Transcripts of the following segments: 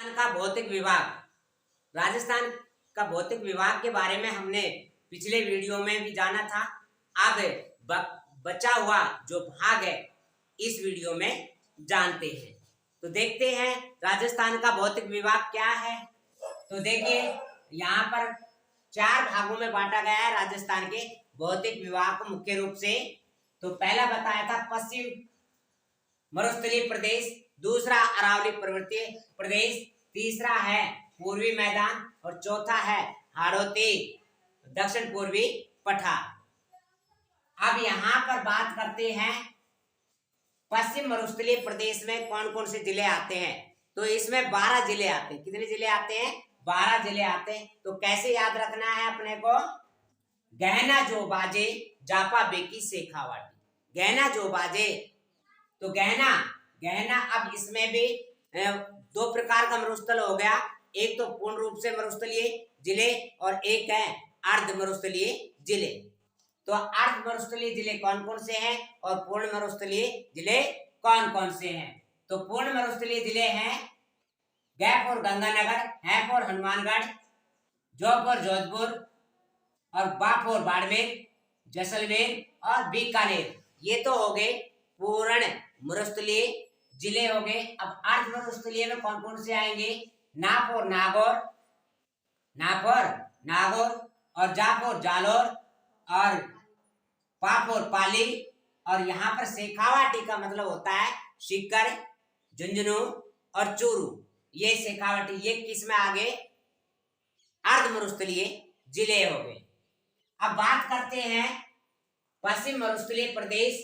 राजस्थान का भौतिक विभाग। राजस्थान का भौतिक विभाग के बारे में हमने पिछले वीडियो में भी जाना था। अब बचा हुआ जो भाग है इस वीडियो में जानते हैं। तो देखते हैं राजस्थान का भौतिक विभाग क्या है। तो देखिए यहाँ पर 4 भागों में बांटा गया है राजस्थान के भौतिक विभाग को मुख्य रूप से। तो पहला बताया था पश्चिम मरुस्थलीय प्रदेश, दूसरा अरावली पर्वतीय प्रदेश, तीसरा है पूर्वी मैदान और चौथा है हाड़ौती दक्षिण पूर्वी पठार। अब यहाँ पर बात करते हैं पश्चिम मरुस्थलीय प्रदेश में कौन कौन से जिले आते हैं। तो इसमें 12 जिले आते हैं। कितने जिले आते हैं? 12 जिले आते हैं। तो कैसे याद रखना है अपने को? गहना जो बाजे जापा बेकी शेखावाटी। गहना जो बाजे, तो गहना अब इसमें भी 2 प्रकार का मरुस्थल हो गया। एक तो पूर्ण रूप से मरुस्थलीय जिले और एक है अर्ध मरुस्थलीय जिले। तो अर्ध मरुस्थलीय जिले कौन कौन से हैं और पूर्ण मरुस्थलीय जिले कौन कौन से हैं? तो पूर्ण मरुस्थलीय जिले हैं गैपुर गंगानगर, हैपुर हनुमानगढ़, जौपुर जोधपुर और बापुर बाड़मेर, जैसलमेर और बीकानेर। ये तो हो गए पूर्ण मरुस्थलीय जिले हो गए। अब अर्ध मरुस्थलीय में कौन कौन से आएंगे? नागौर और जापुर जालोर और पापुर पाली और यहाँ पर शेखावाटी का मतलब होता है सीकर, झुंझुनू और चूरू। ये शेखावाटी ये किस में आ गए? अर्ध मरुस्थलीय जिले हो गए। अब बात करते हैं पश्चिम मरुस्थलीय प्रदेश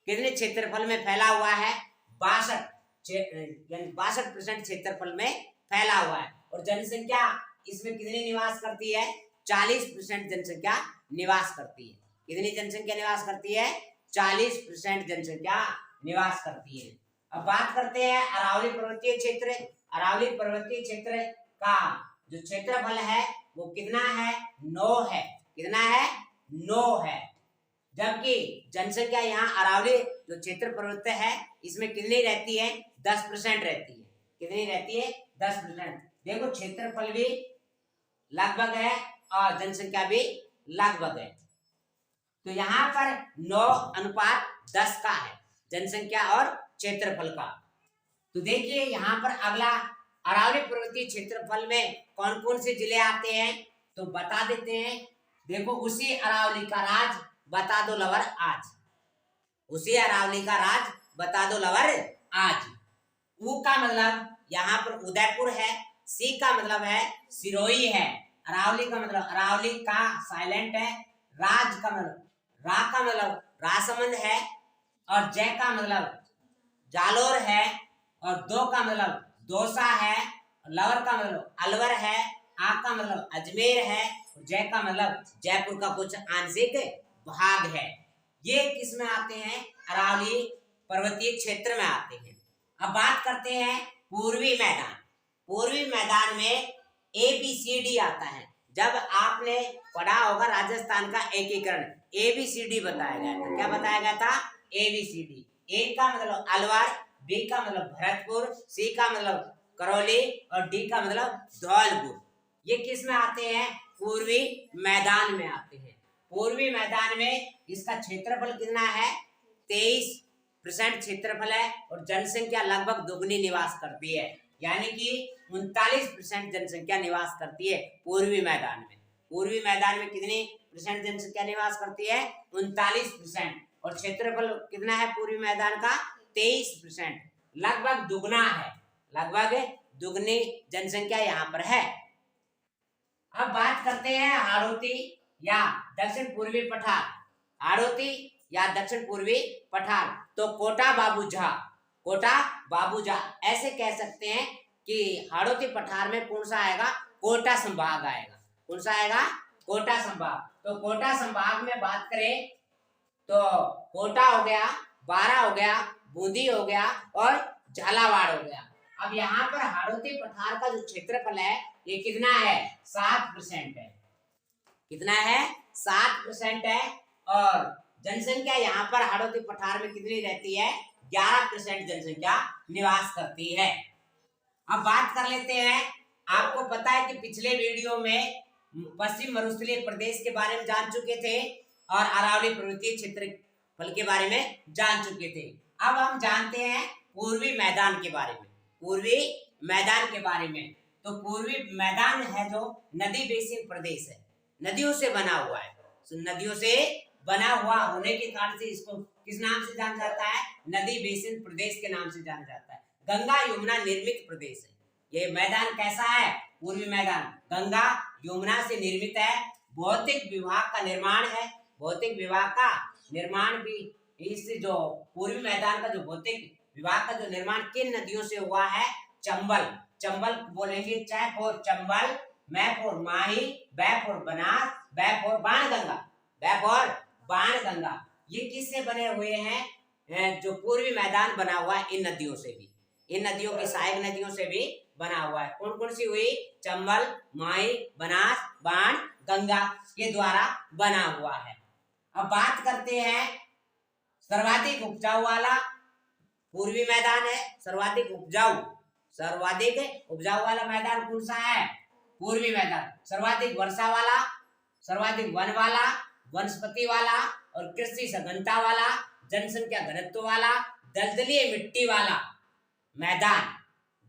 कितने क्षेत्रफल में फैला हुआ है? 62% क्षेत्रफल में फैला हुआ है। और जनसंख्या इसमें कितनी निवास करती है? 40% जनसंख्या निवास करती है। कितनी जनसंख्या निवास करती है? 40% जनसंख्या निवास करती है। अब बात करते हैं अरावली पर्वतीय क्षेत्र। अरावली पर्वतीय क्षेत्र का जो क्षेत्रफल है वो कितना है? 9 है। कितना है? 9 है। जबकि जनसंख्या यहाँ अरावली जो क्षेत्र पर्वतीय है इसमें कितनी रहती है? 10% रहती है। कितनी रहती है? 10%। देखो क्षेत्रफल भी लगभग है और जनसंख्या भी लगभग है। तो यहाँ पर 9:10 का है जनसंख्या और क्षेत्रफल का। तो देखिए यहाँ पर अगला अरावली पर्वतीय क्षेत्रफल में कौन कौन से जिले आते हैं तो बता देते हैं। देखो उसी अरावली का राज बता दो लवर आज। उसी अरावली का राज बता दो लवर आज। ऊ का मतलब यहाँ पर उदयपुर है। सी का मतलब है सिरोही है। अरावली का मतलब अरावली का साइलेंट है। राज का मतलब रा का मतलब राजसमंद है और जय का मतलब जालोर है और दो का मतलब दौसा है। लवर का मतलब अलवर है। आ का मतलब अजमेर है। जय का मतलब जयपुर का कुछ आंशिक भाग है। ये किस में आते हैं? अरावली पर्वतीय क्षेत्र में आते हैं। अब बात करते हैं पूर्वी मैदान। पूर्वी मैदान में ABCD आता है। जब आपने पढ़ा होगा राजस्थान का एकीकरण ABCD बताया गया था। क्या बताया गया था? ABCD। A का मतलब अलवर, B का मतलब भरतपुर, C का मतलब करौली और D का मतलब धौलपुर। ये किस में आते हैं? पूर्वी मैदान में आते हैं। पूर्वी मैदान में इसका क्षेत्रफल कितना है? 23% क्षेत्रफल है और जनसंख्या लगभग दुगनी निवास करती है। यानी कि 39% जनसंख्या निवास करती है पूर्वी मैदान में। पूर्वी मैदान में कितनी % जनसंख्या निवास करती है? 39%। और क्षेत्रफल कितना है पूर्वी मैदान का? 23%। लगभग दुगना है। लगभग दुगनी जनसंख्या यहाँ पर है। अब बात करते हैं हाड़ौती या दक्षिण पूर्वी पठार। हाड़ौती या दक्षिण पूर्वी पठार तो कोटा बाबूझा ऐसे कह सकते हैं कि हाड़ौती पठार में कौन सा आएगा? कोटा संभाग आएगा। कौन सा आएगा? कोटा संभाग। तो कोटा संभाग में बात करें तो कोटा हो गया, बारा हो गया, बूंदी हो गया और झालावाड़ हो गया। अब यहाँ पर हाड़ौती पठार का जो क्षेत्रफल है ये कितना है? 7% है। कितना है? 7% है। और जनसंख्या यहाँ पर हाड़ौती पठार में कितनी रहती है? 11% जनसंख्या निवास करती है। अब बात कर लेते हैं, आपको पता है कि पिछले वीडियो में पश्चिम मरुस्थलीय प्रदेश के बारे में जान चुके थे और अरावली पर्वतीय क्षेत्रफल के बारे में जान चुके थे। अब हम जानते हैं पूर्वी मैदान के बारे में। पूर्वी मैदान के बारे में, तो पूर्वी मैदान है जो नदी बेसिन प्रदेश है, नदियों से बना हुआ है। नदियों से बना हुआ होने के कारण से इसको किस नाम से जाना जाता है? नदी बेसिन प्रदेश के नाम से जाना जाता है। गंगा यमुना निर्मित प्रदेश है। ये मैदान कैसा है? पूर्वी मैदान गंगा यमुना से निर्मित है। भौतिक विभाग का निर्माण है। भौतिक विभाग का निर्माण भी इस जो पूर्वी मैदान का जो भौतिक विभाग का जो निर्माण किन नदियों से हुआ है? चंबल, चंबल बोलेंगे च फॉर चंबल, मैं for Mahi, by for Banas, by for Banganga, by for Banganga. ये किससे बने हुए हैं? जो पूर्वी मैदान बना हुआ है इन नदियों से भी, इन नदियों की सहायक नदियों से भी बना हुआ है। कौन कौन सी हुई? चंबल, माही, बनास, बाण, गंगा के द्वारा बना हुआ है। अब बात करते हैं सर्वाधिक उपजाऊ वाला पूर्वी मैदान है। सर्वाधिक उपजाऊ वाला मैदान कौन सा है? पूर्वी मैदान। सर्वाधिक वर्षा वाला, सर्वाधिक वन वाला, वनस्पति वाला और कृषि सघनता वाला, जनसंख्या घनत्व वाला, दलदलीय मिट्टी वाला मैदान,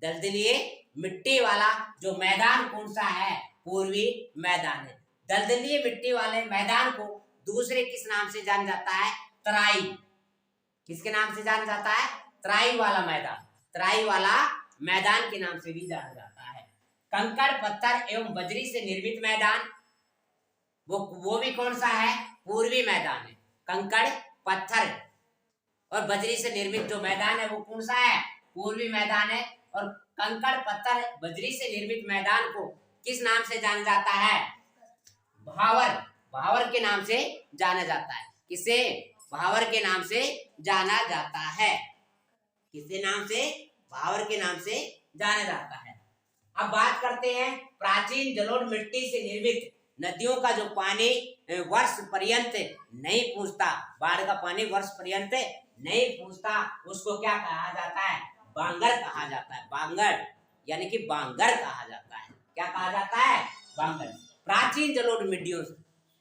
दलदलीय मिट्टी वाला जो मैदान कौन सा है? पूर्वी मैदान है। दलदलीय मिट्टी वाले मैदान को दूसरे किस नाम से जाना जाता है? तराई। किसके नाम से जाना जाता है? तराई वाला मैदान, तराई वाला मैदान के नाम से भी जाना जाता है। कंकड़, पत्थर एवं बजरी से निर्मित मैदान, वो भी कौन सा है? पूर्वी मैदान है। कंकड़, पत्थर और बजरी से निर्मित जो मैदान है वो कौन सा है? पूर्वी मैदान है। और कंकड़, पत्थर, बजरी से निर्मित मैदान को किस नाम से जाना जाता है? भावर, भावर के नाम से जाना जाता है। किसे? भावर के नाम से जाना जाता है। किसके नाम से? भावर के नाम से जाना जाता है। अब बात करते हैं प्राचीन जलोढ़ मिट्टी से निर्मित नदियों का जो पानी वर्ष पर्यंत नहीं पहुंचता, बाढ़ का पानी वर्ष पर्यंत नहीं पहुंचता, उसको क्या कहा जाता है? बांगर कहा जाता है। बांगर यानी कि बांगर कहा जाता है। क्या कहा जाता है? बांगर। प्राचीन जलोढ़ मिट्टियों,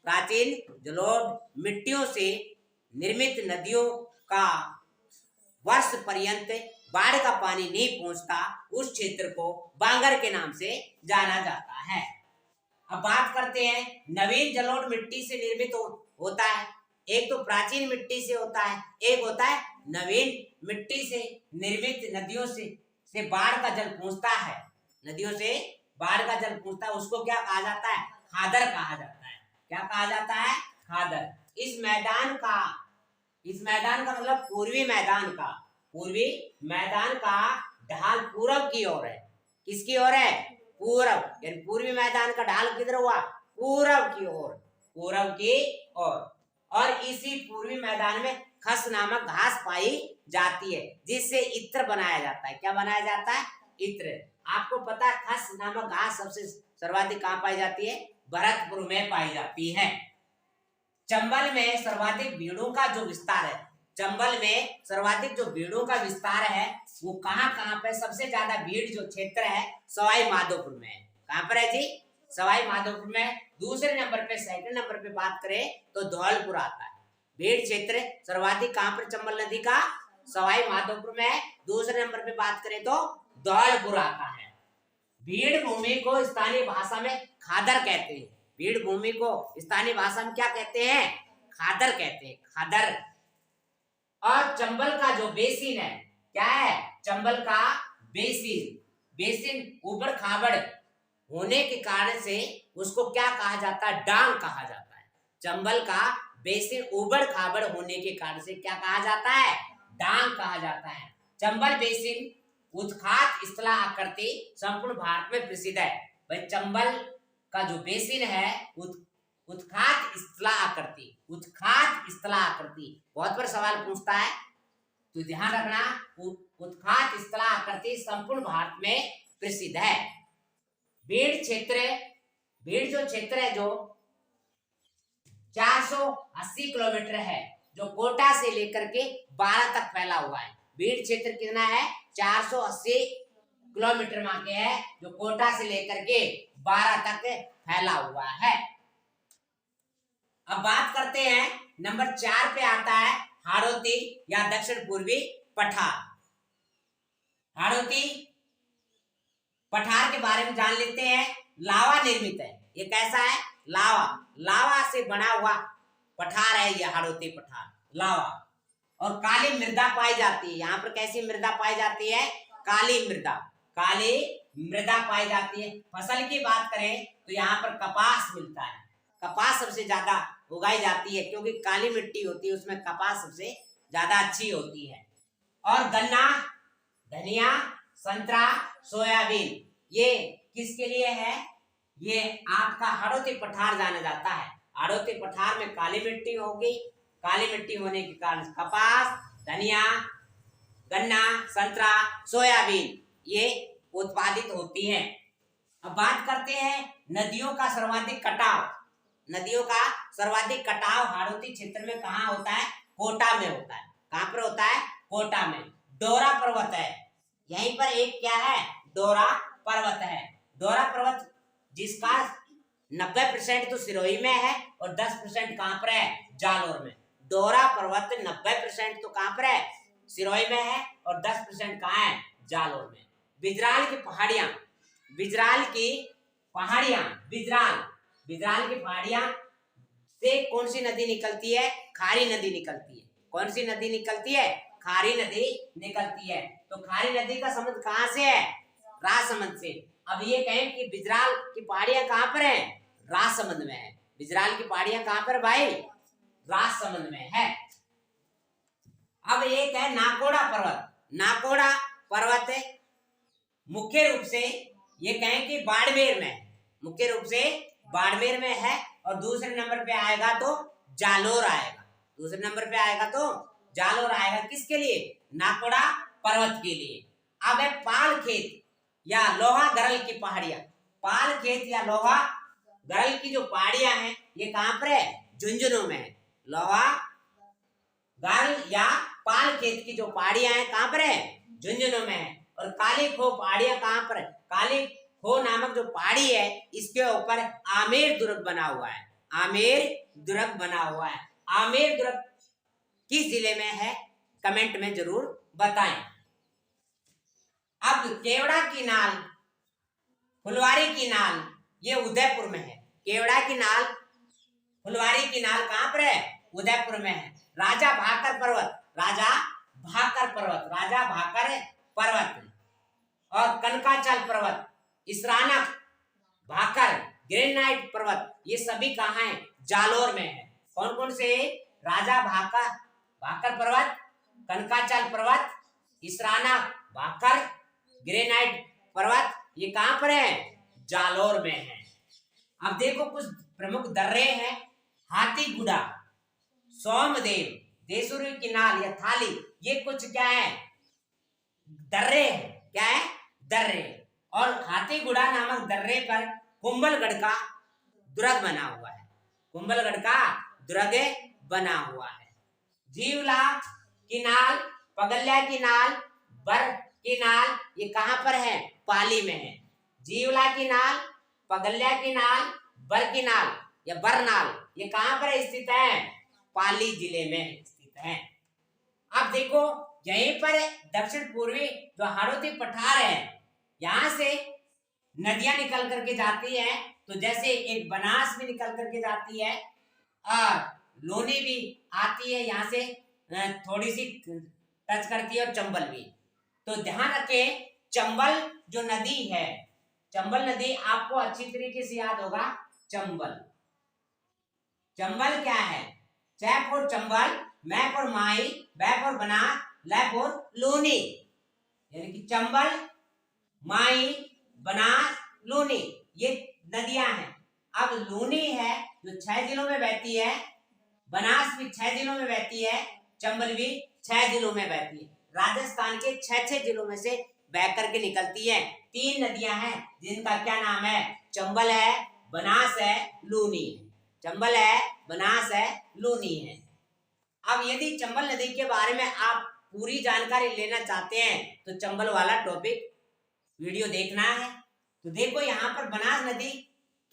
प्राचीन जलोढ़ मिट्टियों से निर्मित नदियों का वर्ष पर्यंत बाढ़ का पानी नहीं पहुंचता, उस क्षेत्र को बांगर के नाम से जाना जाता है। अब बात करते हैं नवीन जलोढ़ मिट्टी से निर्मित होता है। एक तो प्राचीन मिट्टी से होता है, एक होता है नवीन मिट्टी से निर्मित नदियों से बाढ़ का जल पहुंचता है। नदियों से बाढ़ का जल पहुंचता है, उसको क्या कहा जाता है? खादर कहा जाता है। क्या कहा जाता है? खादर। इस मैदान का मतलब पूर्वी मैदान का ढाल पूरब की ओर है। किसकी ओर है? पूरब, यानी पूर्वी मैदान का ढाल किधर हुआ? पूरब की ओर, पूरब की ओर। और इसी पूर्वी मैदान में खस नामक घास पाई जाती है, जिससे इत्र बनाया जाता है। क्या बनाया जाता है? इत्र। आपको पता है खस नामक घास सबसे सर्वाधिक कहाँ पाई जाती है? भरतपुर में पाई जाती है। चंबल में सर्वाधिक भीड़ों का जो विस्तार है, चंबल में सर्वाधिक जो भीड़ों का विस्तार है वो कहाँ पे? सबसे ज्यादा भीड़ जो क्षेत्र है सवाई माधोपुर में है। कहाँ पर है जी? सवाई माधोपुर में। दूसरे नंबर पे, सेकंड नंबर पे बात करें तो धौलपुर आता है। भीड़ क्षेत्र सर्वाधिक कहाँ पर चंबल नदी का? सवाई माधोपुर में है। दूसरे नंबर पे बात करें तो धौलपुर आता है। भीड़ भूमि को स्थानीय भाषा में खादर कहते हैं। भीड़ भूमि को स्थानीय भाषा में क्या कहते हैं? खादर कहते हैं। खादर। और चंबल का जो बेसिन है, क्या है? चंबल का बेसिन ऊबड़ खाबड़ होने के कारण से उसको क्या कहा जाता है? डांग कहा जाता है। चंबल का बेसिन ऊबड़ खाबड़ होने के कारण से क्या कहा जाता है? डांग कहा जाता है। चंबल बेसिन उत्खात स्थल आकृति संपूर्ण भारत में प्रसिद्ध है। भाई चंबल का जो बेसिन है उत्खात स्थल आकृति, बहुत बार सवाल पूछता है तो ध्यान रखना। उत्खात स्थल आकृति संपूर्ण भारत में प्रसिद्ध है। भीड़ जो क्षेत्र है जो 480 किलोमीटर है, जो कोटा से लेकर के 12 तक फैला हुआ है। भीड़ क्षेत्र कितना है? 480 किलोमीटर में के है, जो कोटा से लेकर के 12 तक फैला हुआ है। अब बात करते हैं नंबर 4 पे आता है हाड़ौती या दक्षिण पूर्वी पठार। हाड़ौती पठार के बारे में जान लेते हैं। लावा निर्मित है, ये कैसा है? लावा से बना हुआ पठार है ये हाड़ौती पठार, लावा। और काली मृदा पाई जाती है यहाँ पर। कैसी मृदा पाई जाती है? काली मृदा पाई जाती है। फसल की बात करें तो यहाँ पर कपास मिलता है। कपास सबसे ज्यादा उगाई जाती है क्योंकि काली मिट्टी होती है, उसमें कपास सबसे ज्यादा अच्छी होती है। और गन्ना, धनिया, संतरा, सोयाबीन, ये किसके लिए है? ये आपका हाड़ौती पठार जाना जाता है। हाड़ौती पठार में काली मिट्टी होगी, काली मिट्टी होने के कारण कपास, धनिया, गन्ना, संतरा, सोयाबीन ये उत्पादित होती हैं। अब बात करते हैं नदियों का सर्वाधिक कटाव। नदियों का सर्वाधिक कटाव हाड़ौती क्षेत्र में कहाँ होता है? कोटा में होता है। कहाँ पर होता है? कोटा में। डोरा पर्वत है यहीं पर। एक क्या है? डोरा पर्वत है। डोरा पर्वत जिसका 90% तो सिरोही में है और 10% कहाँ पर है? जालोर में। डोरा पर्वत 90% तो कहाँ पर है? सिरोही में है और 10% कहाँ है? जालोर में। बिजराल की पहाड़ियां, बिजराल की पहाड़ियां से कौन सी नदी निकलती है? खारी नदी निकलती है। कौन सी नदी निकलती है? खारी नदी निकलती है। तो खारी नदी का संबंध कहाँ से है? राजसमंद से। अब ये कहें कि बिजराल की पहाड़ियां कहाँ पर है? राजसमंद में है। बिजराल की पहाड़ियां कहाँ पर भाई? राजसमंद में है। अब एक है नाकोड़ा पर्वत। नाकोड़ा पर्वत मुख्य रूप से ये कहें कि बाड़मेर में है। मुख्य रूप से बाड़मेर में है। और दूसरे नंबर पे आएगा तो जालोर आएगा। दूसरे नंबर पे आएगा तो जालोर आएगा। किसके लिए? नाकोड़ा पर्वत के लिए। अब है पाल खेत या लोहा गरल की पहाड़ियां। पाल खेत या लोहा गरल की जो पहाड़ियां हैं ये कहां पर है? झुंझुनू में है। लोहा गरल या पाल खेत की जो पहाड़ियां हैं कहां पर है? झुंझुनू में है। और काली खो पहाड़ियां कहां पर है? काली खो नामक जो पहाड़ी है इसके ऊपर आमेर दुर्ग बना हुआ है। आमेर दुर्ग बना हुआ है। आमेर दुर्ग किस जिले में है? कमेंट में जरूर बताएं। अब केवड़ा की नाल, फुलवारी की नाल, ये उदयपुर में है। केवड़ा की नाल, फुलवारी की नाल कहां पर है? उदयपुर में है। राजा भाकर पर्वत, राजा भाकर पर्वत और कनकाचल पर्वत, इसरानक, भाकर, ग्रेनाइट पर्वत, ये सभी कहाँ हैं? जालोर में है। कौन कौन से? राजा भाकर पर्वत, कनकाचल पर्वत, इसरानक, भाकर, ग्रेनाइट पर्वत, ये कहाँ पर है? जालोर में है। अब देखो कुछ प्रमुख दर्रे हैं। हाथीगुड़ा, सोमदेव, देसुरी की नाल या थाली, ये कुछ क्या है? दर्रे है। क्या है? दर्रे। और हाथीगुड़ा नामक दर्रे पर कुंभलगढ़ का दुर्ग बना हुआ है। कुंभलगढ़ का दुर्ग बना हुआ है। जीवला की नाल, पगल्या की नाल, बर की नाल, ये कहां पर है? पाली में है। जीवला की नाल, पगल्या की नाल, बर की नाल या बरनाल, ये कहां पर स्थित है? पाली जिले में स्थित है। अब देखो यहीं पर दक्षिण पूर्वी जो हाड़ौती पठार है यहां से नदियां निकल करके जाती है। तो जैसे एक बनास भी निकल करके जाती है और लोनी भी आती है, यहाँ से थोड़ी सी टच करती है, और चंबल भी। तो ध्यान रखें चंबल जो नदी है, चंबल नदी आपको अच्छी तरीके से याद होगा। चंबल क्या है? च फॉर चंबल, मैं फॉर माई, बै फॉर बना, लै फॉर लूनी, यानी कि चंबल, माई, बनास, लूनी, ये नदियां हैं। अब लूनी है जो 6 जिलों में बहती है, बनास भी 6 जिलों में बहती है, चंबल भी 6 जिलों में बहती है। राजस्थान के 6 जिलों में से बह करके निकलती है। 3 नदियां हैं जिनका क्या नाम है? चंबल है, बनास है, लूनी है। चंबल है, बनास है, लूनी है। अब यदि चंबल नदी के बारे में आप पूरी जानकारी लेना चाहते हैं तो चंबल वाला टॉपिक वीडियो देखना है। तो देखो यहाँ पर बनास नदी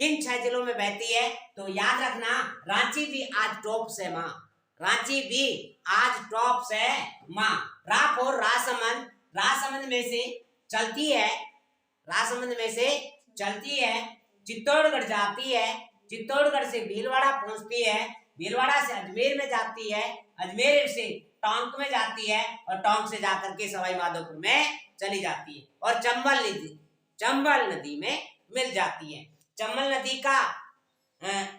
किन 6 जिलों में बहती है, तो याद रखना रांची भी आज टॉप से माँ, रांची भी आज टॉप से माँ। रामपुर राजसमंद, राजसमंद में से चलती है, राजसमंद में से चलती है, चित्तौड़गढ़ जाती है, चित्तौड़गढ़ से भीलवाड़ा पहुंचती है, भीलवाड़ा से अजमेर में जाती है, अजमेर से टोंक में जाती है और टोंक से जाकर के सवाई माधोपुर में चली जाती है और चंबल नदी में मिल जाती है। चंबल नदी का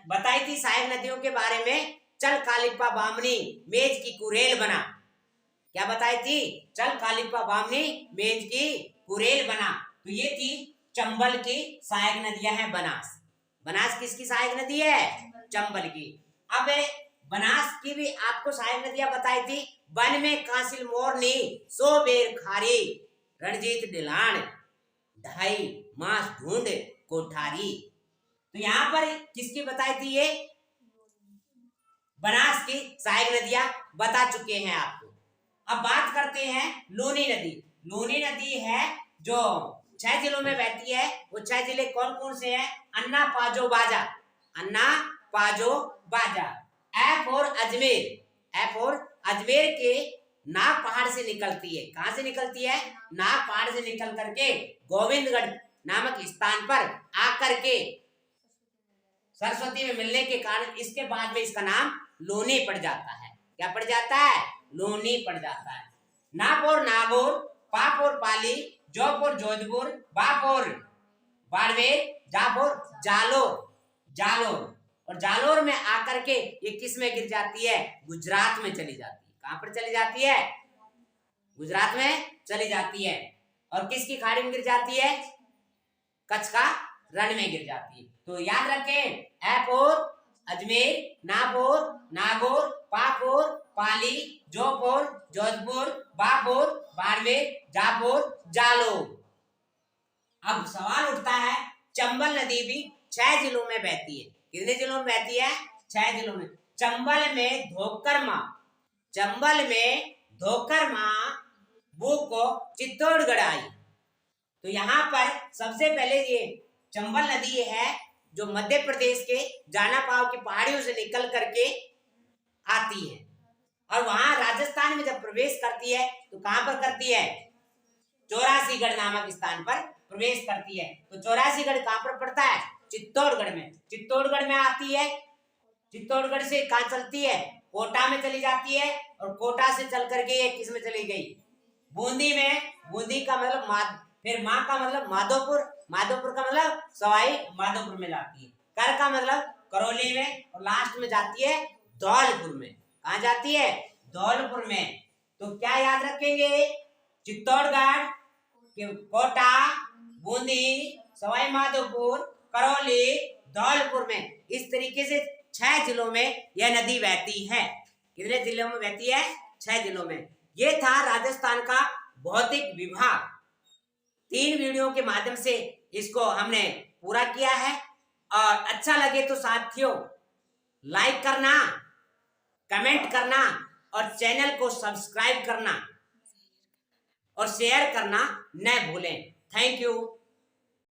बताई थी सहायक नदियों के बारे में, चल कालिपा बामनी मेज की कुरेल बना। क्या बताई थी? चल कालिपा बामनी मेज की कुरेल बना। तो ये थी चंबल की सहायक नदियां हैं। बनास किसकी सहायक नदी है? चंबल की। अब बनास की भी आपको सहायक नदियां बताई थी, वन में कासिल मोरनी, सो बेर खारी, रणजीत ढिलान, ढाई मास ढूंढ कोठारी। तो यहाँ पर किसकी बताई थी? ये बनास की सहायक नदियां बता चुके हैं आपको। अब बात करते हैं लूनी नदी। लूनी नदी है जो 6 जिलों में बहती है। वो 6 जिले कौन कौन से हैं? अन्ना, पाजो, बाजा, अन्ना, पाजो, बाजा। ऐप और अजमेर के नाग पहाड़ से निकलती है। कहां से निकलती है? नाग पहाड़ से निकल करके गोविंदगढ़ नामक स्थान पर आकर के सरस्वती में मिलने के कारण इसके बाद में इसका नाम लोनी पड़ जाता है। क्या पड़ जाता है? लोनी पड़ जाता है। नागौर नागौर, पापोर पाली, जोधपुर जोधपुर, बापोर बाड़मेर, जापुर जालोर और जालोर में आकर के ये किस में गिर जाती है? गुजरात में चली जाती है। कहां पर चली जाती है? गुजरात में चली जाती है। और किसकी खाड़ी में गिर जाती है? कच्छ का रण में गिर जाती है। तो याद रखें, ऐपोर, अजमेर, नागौर, पापोर, पाली, जोधपुर जोधपुर, बापोर, बाड़मेर, जापुर, जालोर। अब सवाल उठता है, चंबल नदी भी 6 जिलों में बहती है। कितने जिलों में बहती है? 6 जिलों में। चंबल में धोकर माँ वो को चित्तौड़गढ़ आई। तो यहाँ पर सबसे पहले ये चंबल नदी है जो मध्य प्रदेश के जानापाव की पहाड़ियों से निकल करके आती है और वहां राजस्थान में जब प्रवेश करती है तो कहां पर करती है? चौरासीगढ़ नामक स्थान पर प्रवेश करती है। तो चौरासीगढ़ कहां पर पड़ता है? चित्तौड़गढ़ में। चित्तौड़गढ़ में आती है, चित्तौड़गढ़ से कहां चलती है? कोटा में चली जाती है और कोटा से चल करके ये किस में चली गई? बूंदी में। बूंदी का मतलब फिर माँ का मतलब माधोपुर, माधोपुर का मतलब सवाई माधोपुर में जाती है। कर का मतलब करौली में और लास्ट में जाती है धौलपुर में। कहाँ जाती है? धौलपुर में। तो क्या याद रखेंगे? चित्तौड़गढ़, कोटा, बूंदी, सवाई माधोपुर, करौली, धौलपुर में। इस तरीके से 6 जिलों में यह नदी बहती है। कितने जिलों में बहती है? 6 जिलों में। ये था राजस्थान का भौतिक विभाग। 3 वीडियो के माध्यम से इसको हमने पूरा किया है और अच्छा लगे तो साथियों लाइक करना, कमेंट करना और चैनल को सब्सक्राइब करना और शेयर करना न भूलें। Thank you.